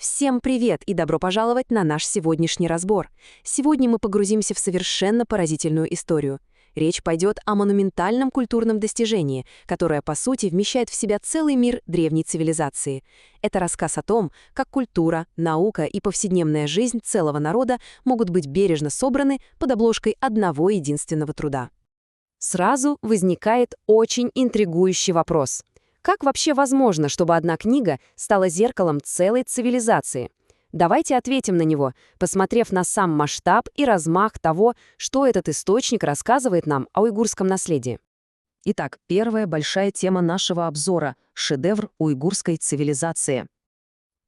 Всем привет и добро пожаловать на наш сегодняшний разбор. Сегодня мы погрузимся в совершенно поразительную историю. Речь пойдет о монументальном культурном достижении, которое, по сути, вмещает в себя целый мир древней цивилизации. Это рассказ о том, как культура, наука и повседневная жизнь целого народа могут быть бережно собраны под обложкой одного единственного труда. Сразу возникает очень интригующий вопрос. Как вообще возможно, чтобы одна книга стала зеркалом целой цивилизации? Давайте ответим на него, посмотрев на сам масштаб и размах того, что этот источник рассказывает нам о уйгурском наследии. Итак, первая большая тема нашего обзора — шедевр уйгурской цивилизации.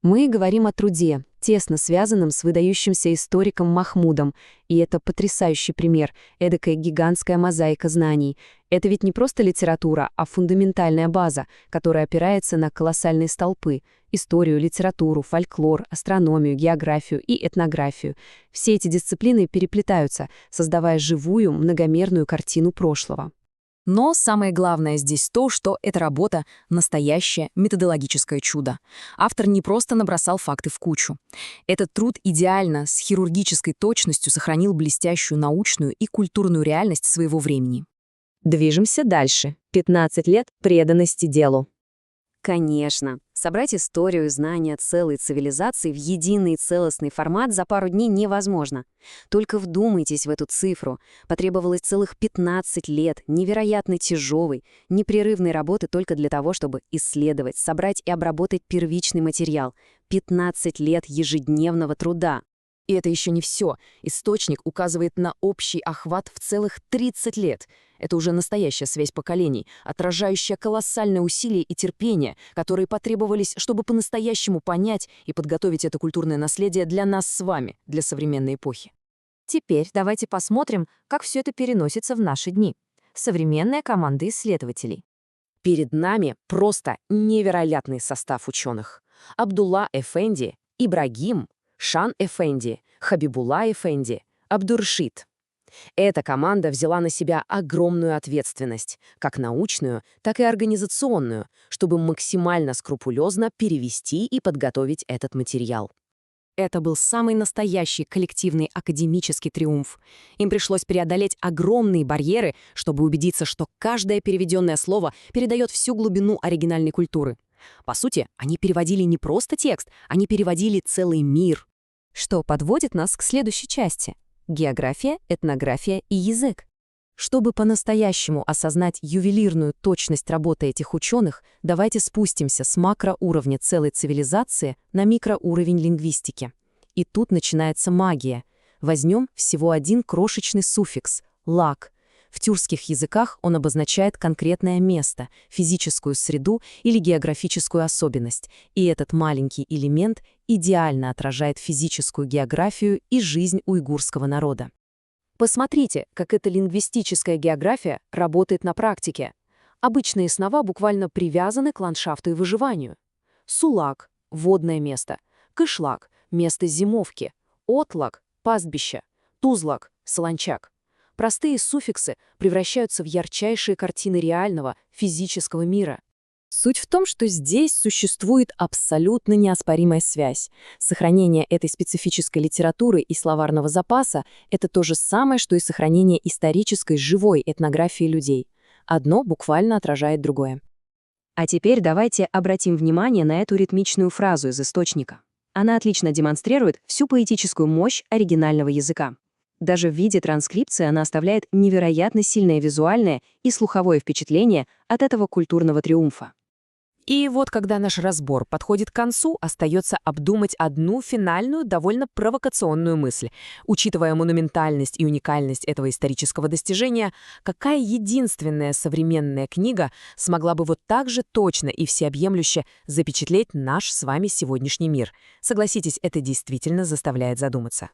Мы говорим о труде, тесно связанном с выдающимся историком Махмудом, и это потрясающий пример, эдакая гигантская мозаика знаний. Это ведь не просто литература, а фундаментальная база, которая опирается на колоссальные столпы — историю, литературу, фольклор, астрономию, географию и этнографию. Все эти дисциплины переплетаются, создавая живую, многомерную картину прошлого. Но самое главное здесь то, что эта работа — настоящее методологическое чудо. Автор не просто набросал факты в кучу. Этот труд идеально, с хирургической точностью сохранил блестящую научную и культурную реальность своего времени. Движемся дальше. 15 лет преданности делу. Конечно, собрать историю и знания целой цивилизации в единый целостный формат за пару дней невозможно. Только вдумайтесь в эту цифру. Потребовалось целых 15 лет невероятно тяжелой, непрерывной работы только для того, чтобы исследовать, собрать и обработать первичный материал. 15 лет ежедневного труда. И это еще не все. Источник указывает на общий охват в целых 30 лет. Это уже настоящая связь поколений, отражающая колоссальные усилия и терпение, которые потребовались, чтобы по-настоящему понять и подготовить это культурное наследие для нас с вами, для современной эпохи. Теперь давайте посмотрим, как все это переносится в наши дни. Современная команда исследователей. Перед нами просто невероятный состав ученых. Абдулла Эфенди, Ибрагим, Шан Эфенди, Хабибулла Эфенди, Абдуршид. Эта команда взяла на себя огромную ответственность, как научную, так и организационную, чтобы максимально скрупулезно перевести и подготовить этот материал. Это был самый настоящий коллективный академический триумф. Им пришлось преодолеть огромные барьеры, чтобы убедиться, что каждое переведенное слово передает всю глубину оригинальной культуры. По сути, они переводили не просто текст, они переводили целый мир. Что подводит нас к следующей части. География, этнография и язык. Чтобы по-настоящему осознать ювелирную точность работы этих ученых, давайте спустимся с макроуровня целой цивилизации на микроуровень лингвистики. И тут начинается магия. Возьмем всего один крошечный суффикс — «лак». В тюркских языках он обозначает конкретное место, физическую среду или географическую особенность, и этот маленький элемент идеально отражает физическую географию и жизнь уйгурского народа. Посмотрите, как эта лингвистическая география работает на практике. Обычные слова буквально привязаны к ландшафту и выживанию. Сулак — водное место, кышлак — место зимовки, отлак — пастбище, тузлак — солончак. Простые суффиксы превращаются в ярчайшие картины реального, физического мира. Суть в том, что здесь существует абсолютно неоспоримая связь. Сохранение этой специфической литературы и словарного запаса — это то же самое, что и сохранение исторической живой этнографии людей. Одно буквально отражает другое. А теперь давайте обратим внимание на эту ритмичную фразу из источника. Она отлично демонстрирует всю поэтическую мощь оригинального языка. Даже в виде транскрипции она оставляет невероятно сильное визуальное и слуховое впечатление от этого культурного триумфа. И вот когда наш разбор подходит к концу, остается обдумать одну финальную, довольно провокационную мысль. Учитывая монументальность и уникальность этого исторического достижения, какая единственная современная книга смогла бы вот так же точно и всеобъемлюще запечатлеть наш с вами сегодняшний мир? Согласитесь, это действительно заставляет задуматься.